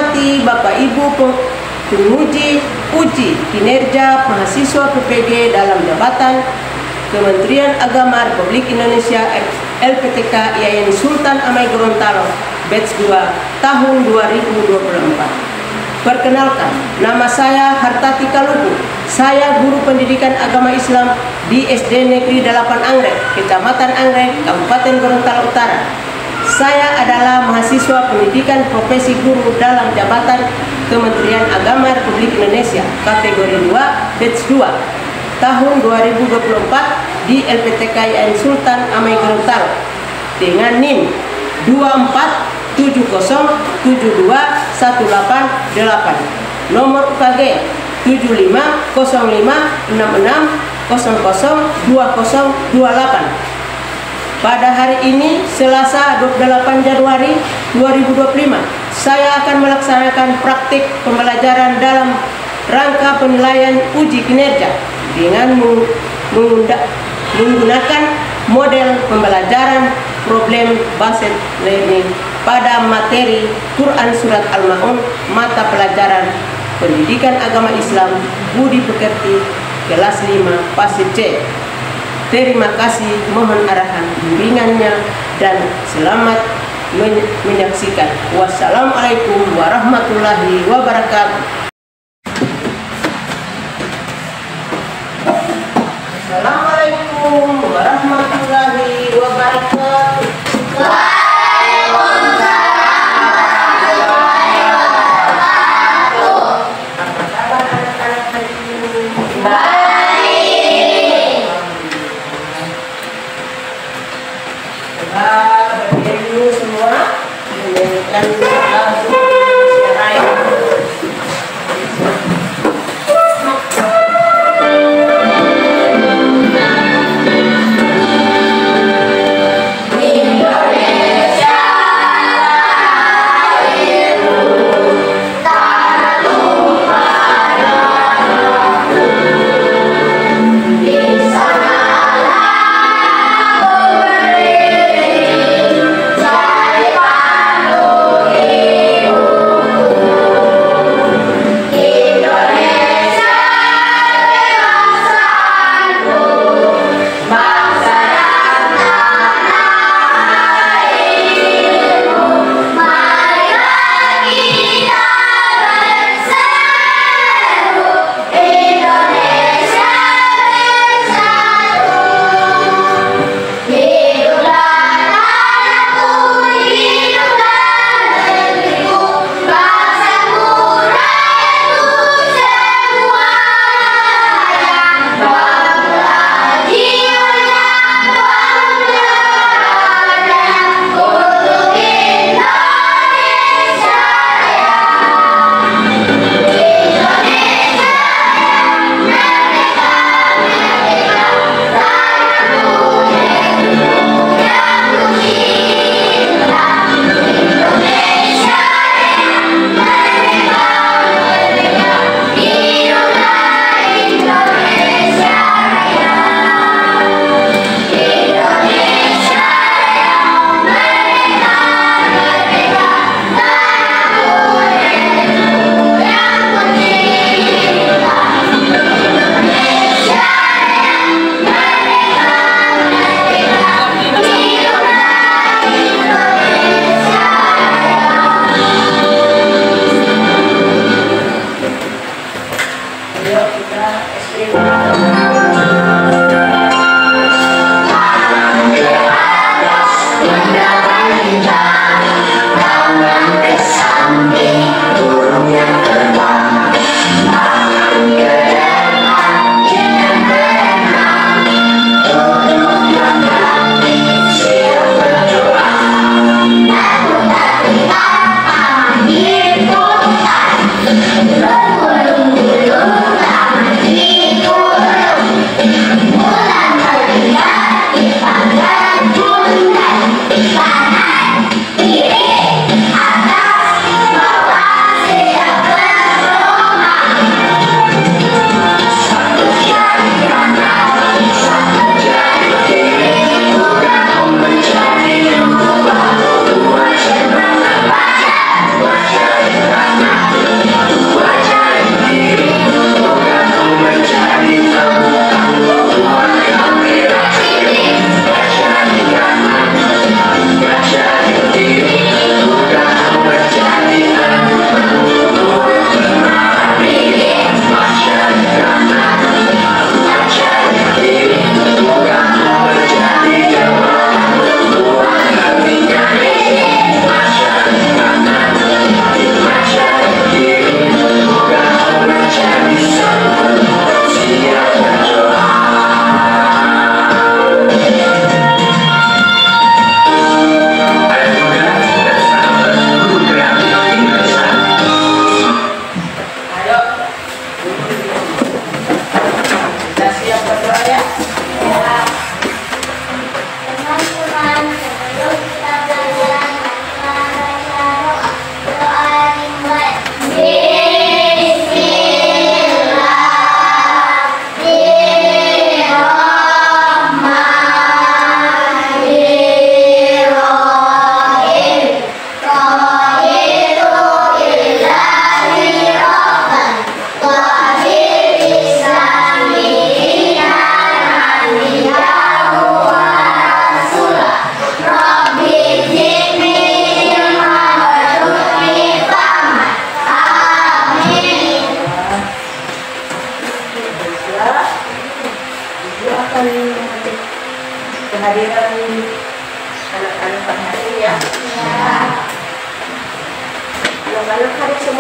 hormati Bapak Ibu penguji kinerja mahasiswa PPG dalam jabatan Kementerian Agama Republik Indonesia LPTK Yayan Sultan Amai Gorontalo batch 2 tahun 2024. Perkenalkan, nama saya Hartati Kaluku. Saya guru pendidikan agama Islam di SD Negeri 8 Anggrek, Kecamatan Anggrek, Kabupaten Gorontalo Utara. Saya adalah mahasiswa pendidikan profesi guru dalam jabatan Kementerian Agama Republik Indonesia kategori 2 batch 2 tahun 2024 di LPTK Yayan Sultan Amai Gorontalo dengan NIM 247072188, nomor UKG 750566002028. Pada hari ini, Selasa 28 Januari 2025, saya akan melaksanakan praktik pembelajaran dalam rangka penilaian uji kinerja dengan menggunakan model pembelajaran problem based learning pada materi Quran Surat Al-Ma'un mata pelajaran Pendidikan Agama Islam Budi Pekerti kelas 5 pasif C. Terima kasih, mohon arahan bimbingannya dan selamat menyaksikan. Wassalamualaikum warahmatullahi wabarakatuh. Assalamualaikum warahmatullahi wabarakatuh. Berdiri dulu semua, menyanyikan lagu Indonesia Raya.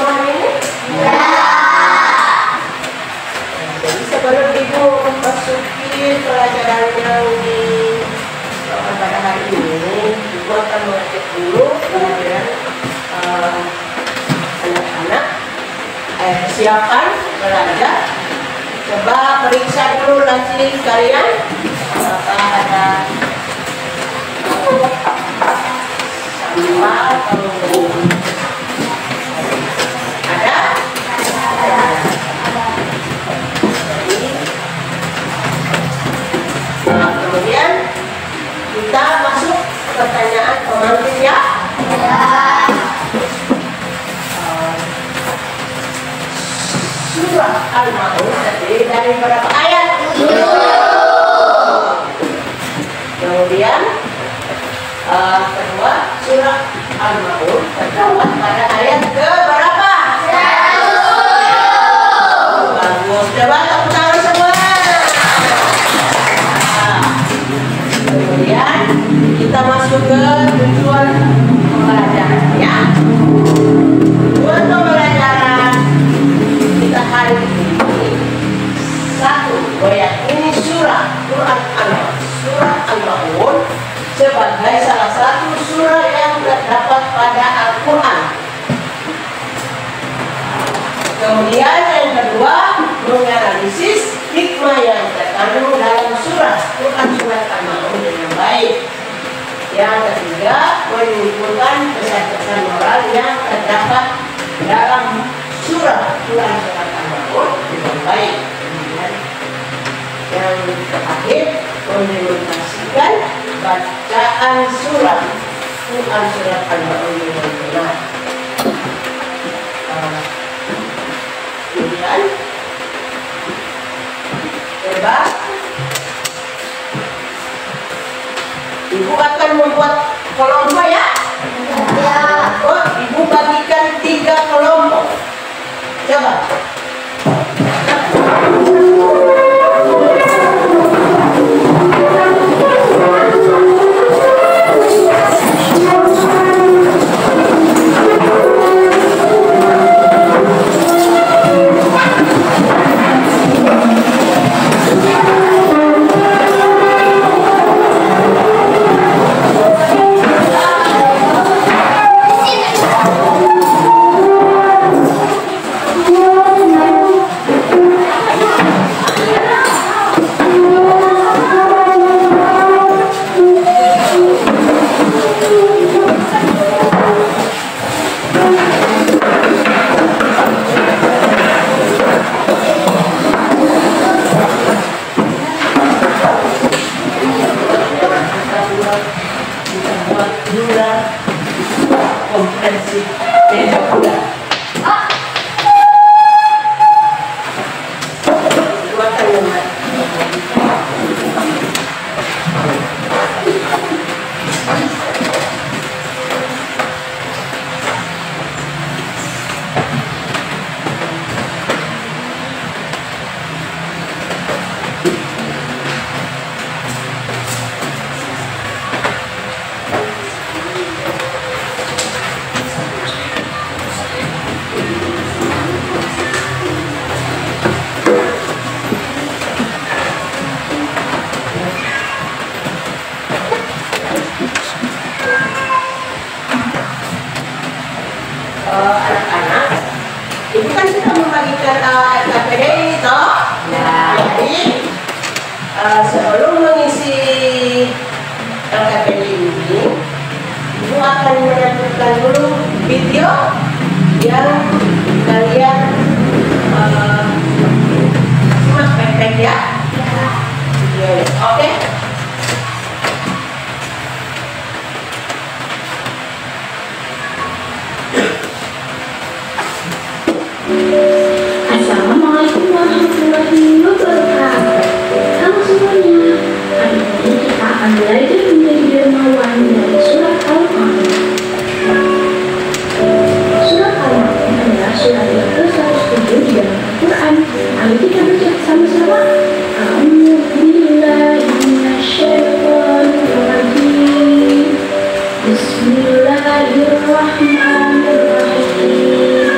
semua hari ini? Jadi sebelum Ibu memasuki pelajaran yang pada hari ini, Ibu akan mengecek dulu kehadiran anak-anak. Silakan belajar. Coba periksa dulu laci kalian. Apakah ada sampah atau ada? Nah, kemudian kita masuk ke pertanyaan pemantik ya. Surah Al-Ma'un terdiri dari berapa ayat? 7. Kemudian kedua, surah Al-Ma'un terdapat pada ayat ke berapa? 1. Bagus. Coba tepuk tangan semua. Kemudian kita masuk ke tujuan pembelajaran ya. Tujuan pembelajaran kita hari ini, satu, meyakini surah Al-Ma'un sebagai salah satu surah yang terdapat pada Al-Quran. Kemudian yang kedua, menganalisis hikmah yang terkandung dalam surah Al-Ma'un dengan baik. Yang ketiga, menyimpulkan pesan-pesan moral yang terdapat dalam surah Al-Ma'un dengan baik. Yang terakhir, mengimplementasikan bacaan surah Al-Ma'un dengan benar. Kemudian coba Ibu akan membuat kelompok ya. Oh, Ibu bagikan 3 kelompok. Coba. Anak-anak, Ibu kan sudah membagikan LKPD ini toh? Ya. Jadi sebelum mengisi LKPD ini, Ibu akan menyambungkan dulu video yang kalian simak baik-baik ya. Oke? Assalamualaikum warahmatullahi wabarakatuh. Halo semuanya. Hari ini kita akan belajar menjadi dermawan dari surat Al-Ma'un. Surat Al-Ma'un adalah surat yang ke-107 di dalam Al-Quran. Ayo kita baca sama-sama. Bismillahirrahmanirrahim.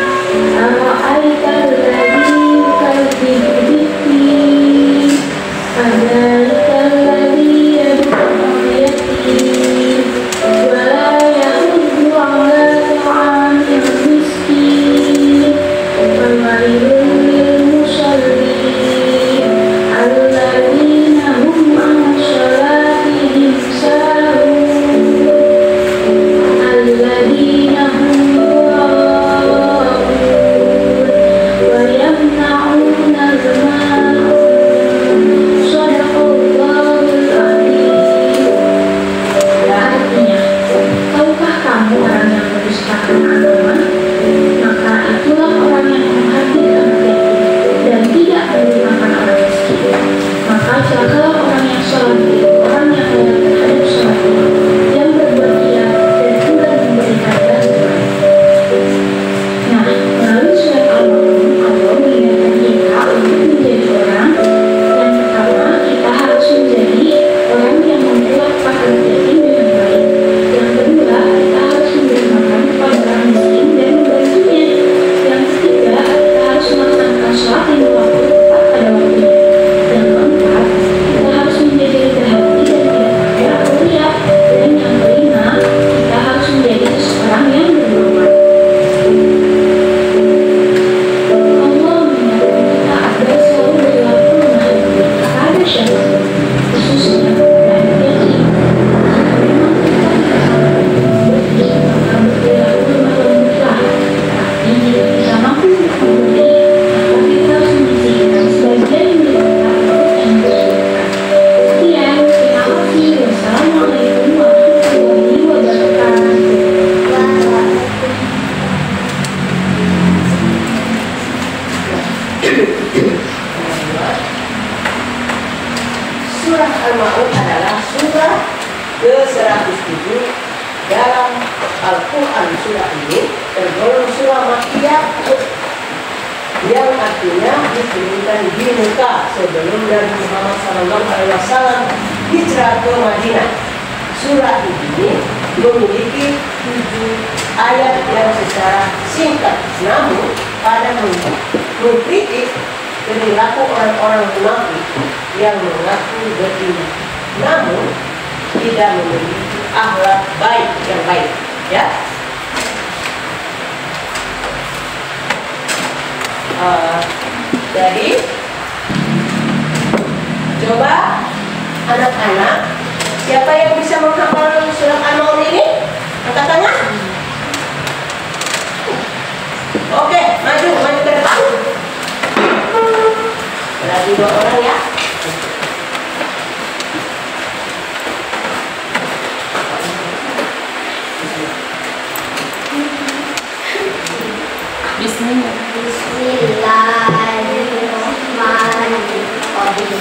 Surah Al-Ma'un adalah surah ke-107 dalam Al-Quran. Surah ini tergolong surah Makkiyah yang artinya diturunkan di Mekah sebelum Nabi Muhammad SAW hijrah ke Madinah. Surah ini memiliki 7 ayat yang secara singkat, namun pada mengkritik perilaku orang-orang munafik yang mengaku beriman, namun tidak memiliki akhlak baik yang baik. Ya. Jadi coba anak-anak, siapa yang bisa menghafal surah Al-Ma'un ini? Angkat tangan. Oke, maju ke depan. Berarti 2 orang ya. Bismillahirrahmanirrahim.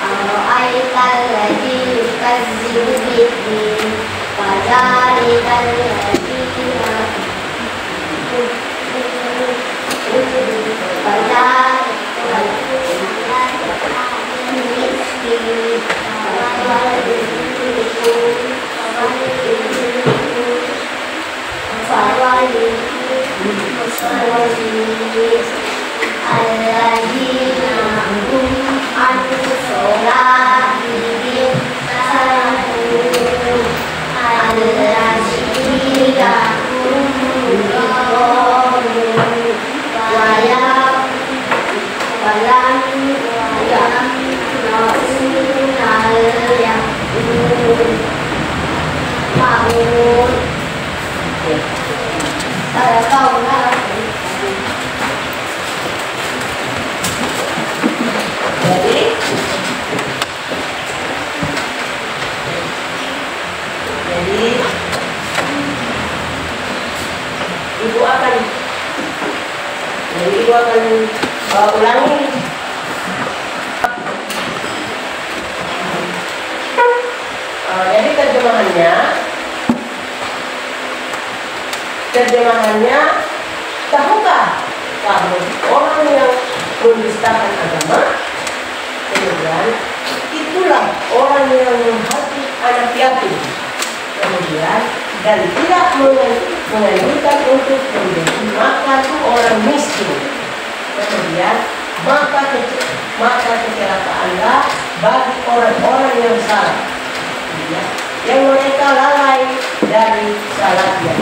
Ara'aital ladzi yukazzibu bid-din fadzalikal ladzi Jadi ibu akan ulangi. Jadi terjemahannya, tahukah kamu orang yang mendustakan agama? Kemudian itulah orang yang menghati anak yatim. Kemudian dan tidak menganjurkan untuk memberi makan orang miskin. Kemudian maka kecelakaanlah bagi orang-orang yang salah, yang mereka lalai dari salatnya,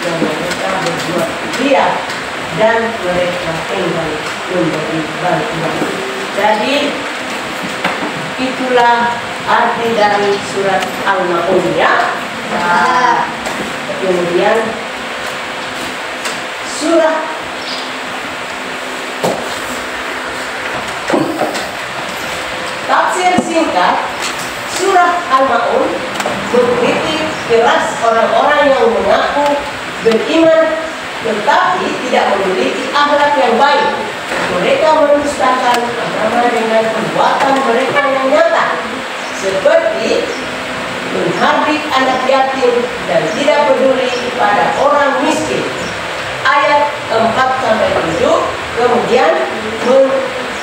yang mereka berbuat riya dan mereka enggan memberi bantuan. Jadi itulah arti dari surat Al-Ma'un ya. Kemudian surah tafsir singkat surah Al-Ma'un mengkritik keras orang-orang yang mengaku beriman tetapi tidak memiliki akhlak yang baik. Mereka mendustakan agama dengan perbuatan mereka yang nyata, seperti menghardik anak yatim dan tidak peduli kepada orang miskin. Ayat 4-7 kemudian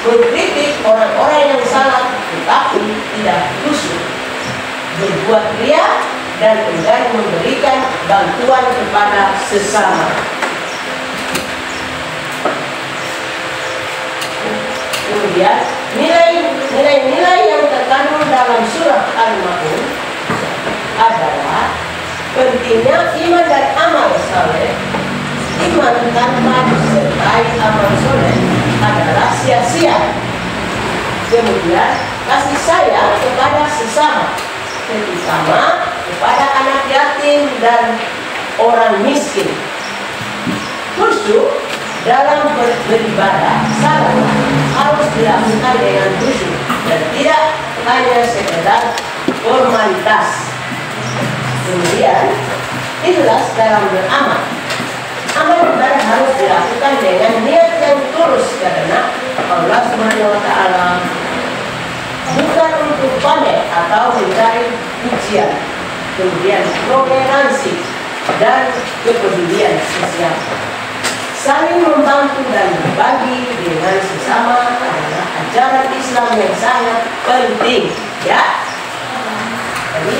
mengkritik orang-orang yang salah tetapi tidak khusyuk, berbuat riya dan enggan memberikan bantuan kepada sesama. Kemudian nilai-nilai yang terkandung dalam surah Al-Ma'un adalah pentingnya iman dan amal saleh. Iman tanpa disertai amal soleh adalah sia-sia. Kemudian kasih sayang kepada sesama, terutama kepada anak yatim dan orang miskin. Khusyuk dalam beribadah harus dilakukan dengan khusyuk dan tidak hanya sekedar formalitas. Kemudian ikhlas dalam beramal. Amal ibadah harus dilakukan dengan niat yang tulus karena sosial, kemudian toleransi dan kepedulian sosial. Saling membantu dan berbagi dengan sesama adalah ajaran Islam yang sangat penting, ya. Jadi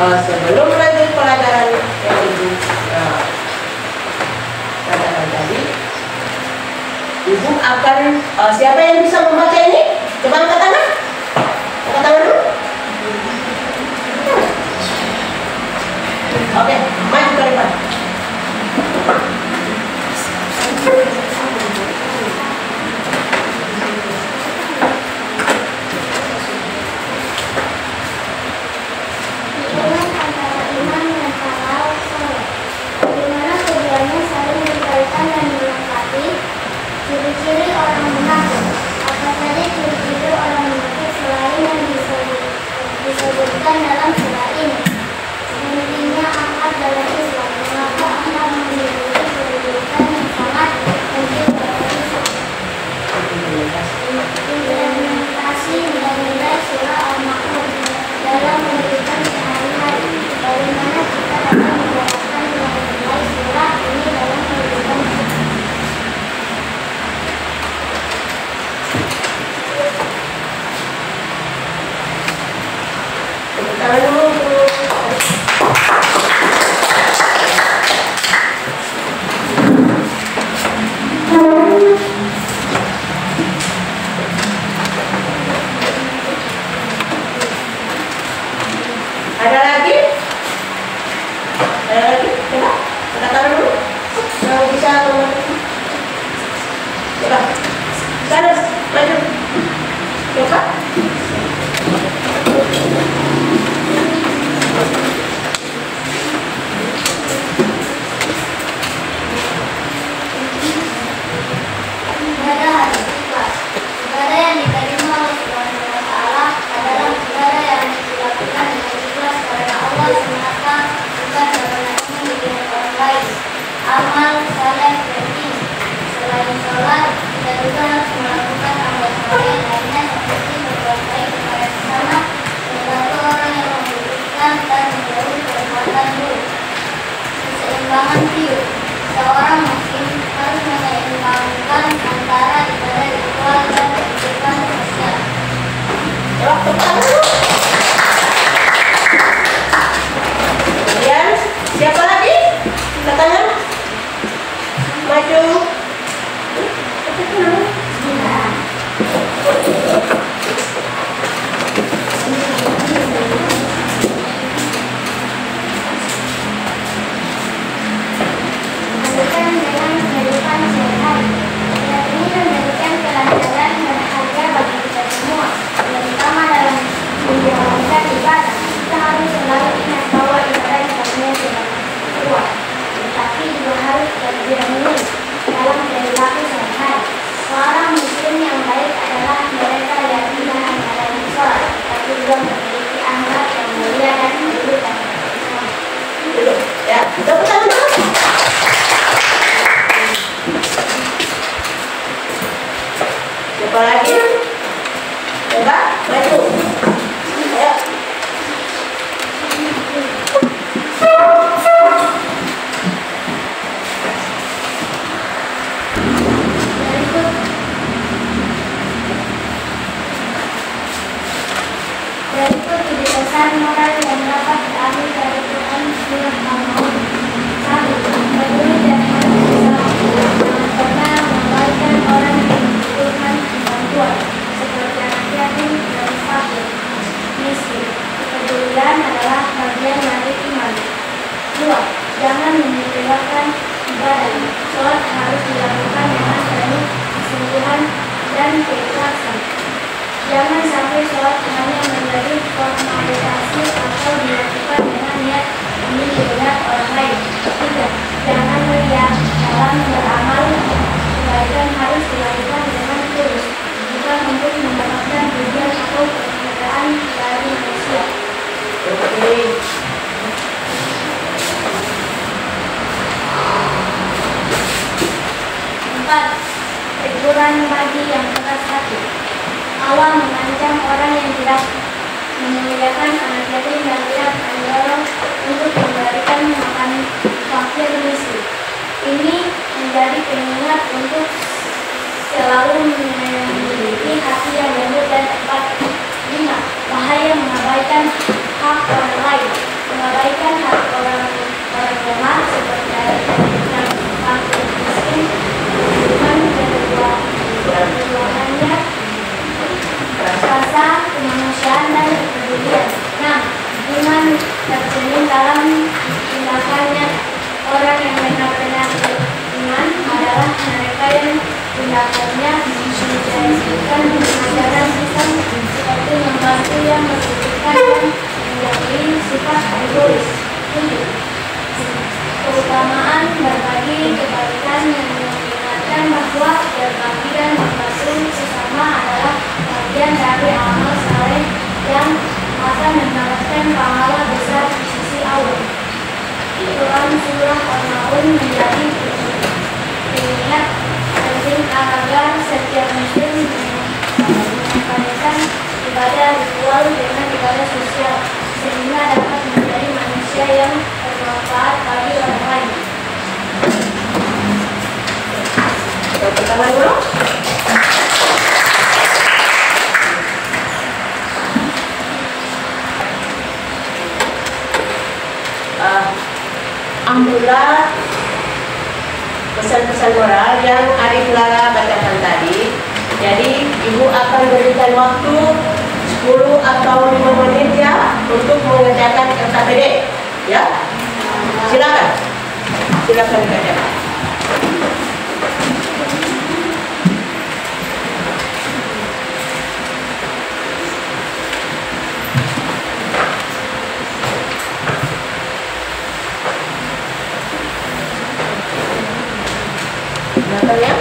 sebelum lanjut pelajaran yang Ibu katakan tadi, Ibu akan siapa yang bisa membaca ini? Coba angkat tangan. Angkat tangan dulu. Oke, maju ke depan. Ciri-ciri orang munafik. Apa saja ciri-ciri orang munafik selain yang disebutkan dalam surah ini? Intinya akad dalam Islam. Mengapa Anda memiliki kedudukan yang sangat penting dalam Islam? Implementasi nilai-nilai surah Al-Ma'un dalam kehidupan sehari-hari. Bagaimana kita dapat menerapkan nilai-nilai surah ini dalam kehidupan kita? Tangan dulu. Ada lagi? Ada lagi? Coba, angkat tangan dulu. Yang bisa teman. Coba, sana, maju. Coba. Ibadah yang diterima oleh Subhanahu wa Ta'ala adalah ibadah yang dilakukan dengan ikhlas karena Allah semata, bukan karena ingin dilihat orang lain. Amal saleh penting. Selain sholat, kita juga harus melakukan amal saleh lainnya seperti berbuat baik kepada sesama, membantu orang yang membutuhkan dan menjauhi perbuatan buruk. Keseimbangan hidup. Seorang muslim harus menyeimbangkan antara ibadah ritual dan kehidupan sosial. Kemudian siapa lagi? Katanya maju. Lanjutkan dengan kehidupan sehari-hari. Yang ini memberikan kelancaran dan harga bagi kita semua, terutama dalam menjalankan ibadah. Kita harus selalu ingat bahwa ibadah sifatnya tidak kuat, tetapi juga harus terjamin dalam perilaku sehari-hari. Seorang muslim yang baik adalah mereka yang tidak hanya dalam sholat, tapi juga memiliki akhlak yang mulia dan kehidupan. Ya, tepuk tangan dulu. Siapa lagi? Coba, maju. Ayo. Berikut ide pesan moral yang dapat diambil dari Quran surat Al-Maun. 1. Peduli dan harus bersama. Jangan pernah mengabaikan orang yang membutuhkan bantuan, seperti anak yatim dan fakir, miskin. Kepedulian adalah bagian dari iman. 2. Jangan menyepelekan ibadah. Sholat harus dilakukan dengan penuh kesungguhan dan keikhlasan. Jangan sampai sholat hanya menjadi formalisasi atau dilakukan dengan niat ingin dilihat orang lain. 3. Jangan riya dalam beramal. Kebaikan harus dilakukan dengan tulus, bukan untuk mendapatkan pujian atau penghargaan dari manusia. Oke. 4. Teguran bagi yang keras hati. Allah mengancam orang yang tidak memuliakan anak yatim dan tidak mendorong untuk memberikan makan fakir miskin. Ini menjadi pengingat untuk selalu memiliki hati yang lembut dan empati. 5. Bahaya mengabaikan hak orang lain. Mengabaikan hak orang lemah seperti anak fakir miskin dengan keduanya rasa kemanusiaan dan kepedulian. 6. Iman tercermin dalam tindakannya. Orang yang benar-benar beriman adalah mereka yang tindakannya menjadikan ajaran Islam seperti membantu yang membutuhkan dan menjauhi sifat egois. 7. Keutamaan berbagi kebaikan yang mengingatkan bahwa berbagi dan membantu sesama adalah bagian dari amal saleh yang akan mendapatkan pahala besar di sisi Allah. Quran surah Al-Maun menjadi pengingat penting agar setiap muslim mengkaitkan ibadah ritual dengan ibadah sosial sehingga dapat menjadi manusia yang bermanfaat bagi orang lain. Yang pertama dulu. Alhamdulillah, pesan-pesan moral yang Arif Lara bacakan tadi. Jadi Ibu akan berikan waktu 10 atau 5 menit ya untuk mengerjakan LKPD. Ya, silakan dikerjakan. Belakangnya.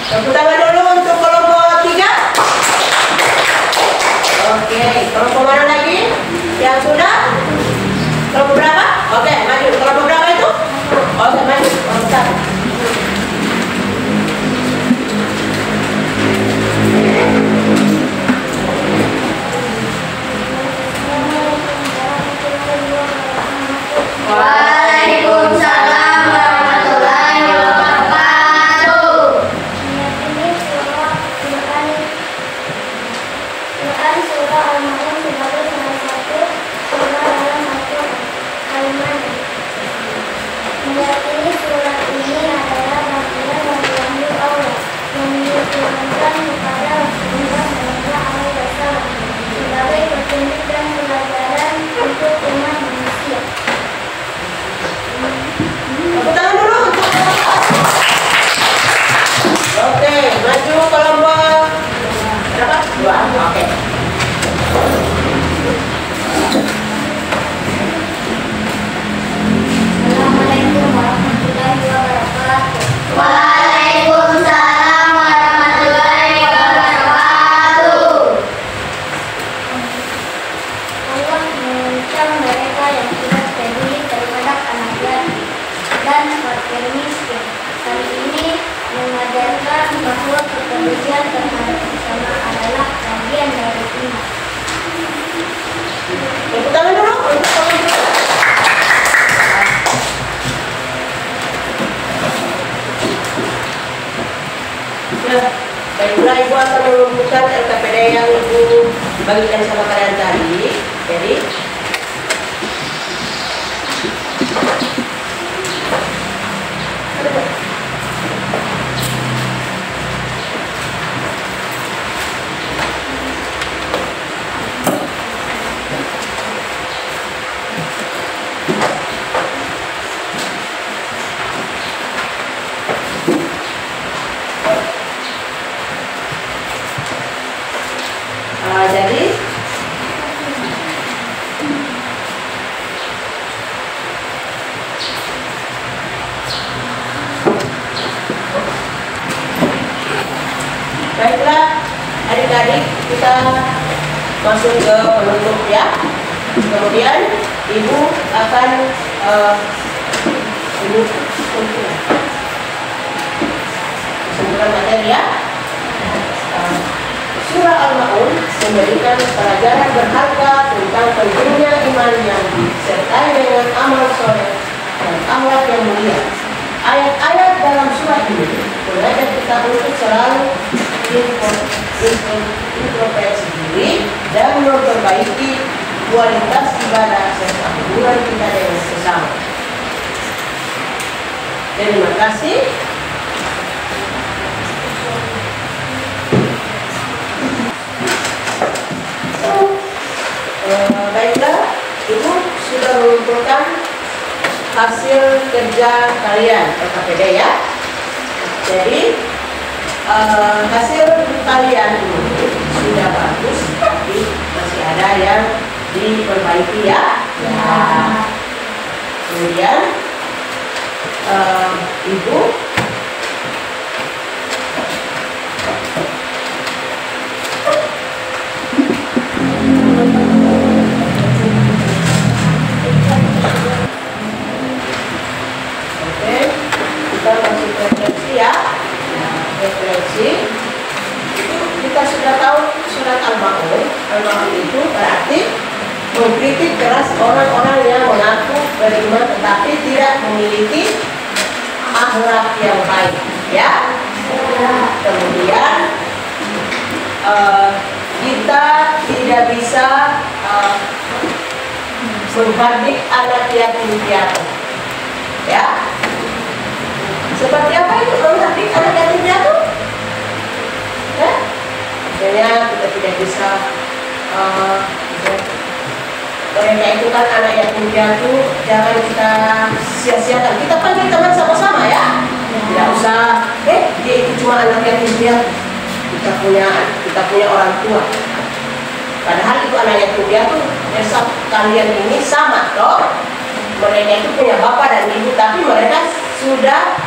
Tepuk tangan dulu untuk kelompok 3. Oke, kelompok mana lagi? Yang sudah? Kelompok berapa? Oke, maju. Kelompok berapa itu? Oke, maju. Kelompok 1. Waalaikumsalam warahmatullahi wabarakatuh. Meyakini Quran surah Al-Maun sebagai salah satu surah dalam Al-Quran. Meyakini surat ini adalah bagian dari wahyu Allah yang diturunkan kepada Rasulullah SAW sebagai petunjuk dan pelajaran untuk umat manusia. Tepuk tangan dulu untuk kelompok. Oke, maju kelompok berapa? 2. Oke. Assalamualaikum warahmatullahi wabarakatuh. Waalaikumsalam warahmatullahi wabarakatuh. Allah mengancam mereka yang tidak peduli terhadap anak yatim dan fakir miskin. Hal ini mengajarkan bahwa kepedulian terhadap sesama adalah bagian dari iman. Tepuk tangan dulu untuk kelompok. Nah, baiklah, Ibu akan mengumpulkan LKPD yang Ibu bagikan sama kalian tadi. Jadi baiklah, adik-adik, kita masuk ke penutup ya. Kemudian Ibu akan kesimpulan materi ya. Surah Al-Maun memberikan pelajaran berharga tentang pentingnya iman yang disertai dengan amal soleh dan akhlak yang mulia. Ayat-ayat dalam surah ini mengajak kita untuk selalu introspeksi diri dan memperbaiki kualitas ibadah serta hubungan kita dengan sesama. Terima kasih. Baiklah, Ibu sudah mengumpulkan hasil kerja kalian LKPD ya. Jadi hasil kalian ini sudah bagus, tapi masih ada yang diperbaiki ya. Kemudian Ibu kita masih refleksi ya. Refleksi itu kita sudah tahu surat Al-Maun. Al-Maun itu berarti mengkritik keras orang-orang yang mengaku beriman tetapi tidak memiliki akhlak yang baik ya. Kemudian kita tidak bisa menghardik anak yatim piatu ya. Seperti apa itu menghardik anak yatim piatu? Ya, misalnya kita tidak bisa mereka itu kan anak yatim piatu, jangan kita sia-siakan. Kita panggil teman sama-sama ya. Tidak usah, dia itu cuma anak yatim piatu. Kita punya orang tua. Padahal itu anak yatim piatu, kalian ini sama toh. Mereka itu punya bapak dan ibu, tapi mereka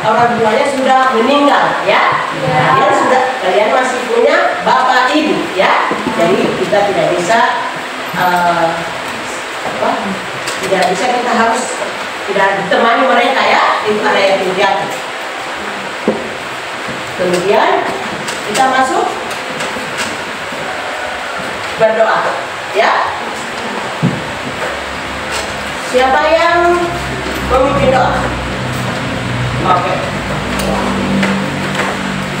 orang tuanya sudah meninggal, ya. Kalian masih punya bapak ibu, ya. Jadi kita tidak bisa kita harus tidak ditemani mereka, ya. Itu ada yang terjadi. Kemudian kita masuk berdoa, ya. Siapa yang memimpin doa? Oke.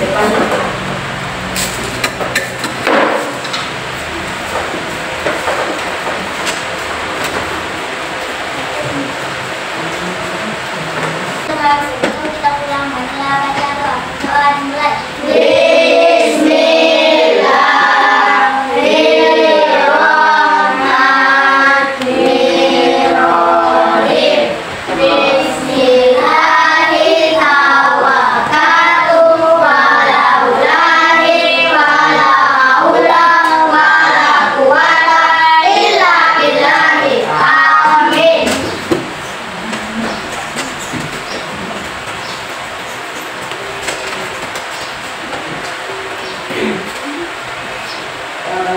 Depan. Sebelum kita pulang, marilah baca doa. Doa dimulai.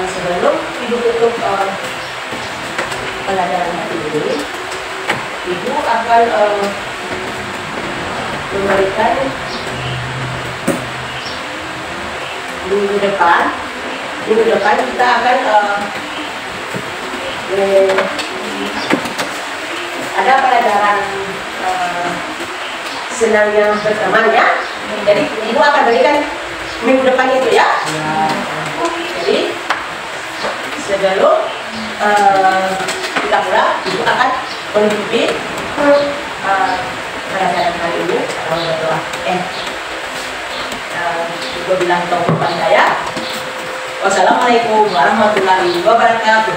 Sebelum ibu tutup pelajaran hari ini, ibu akan memberikan minggu depan kita akan ada pelajaran senangnya berteman, ya. Jadi ibu akan berikan minggu depan itu, ya. Jadi sebelum kita pulang, ibu akan menutupi pelajaran hari ini. Ibu bilang tolong saya. Wassalamualaikum warahmatullahi wabarakatuh.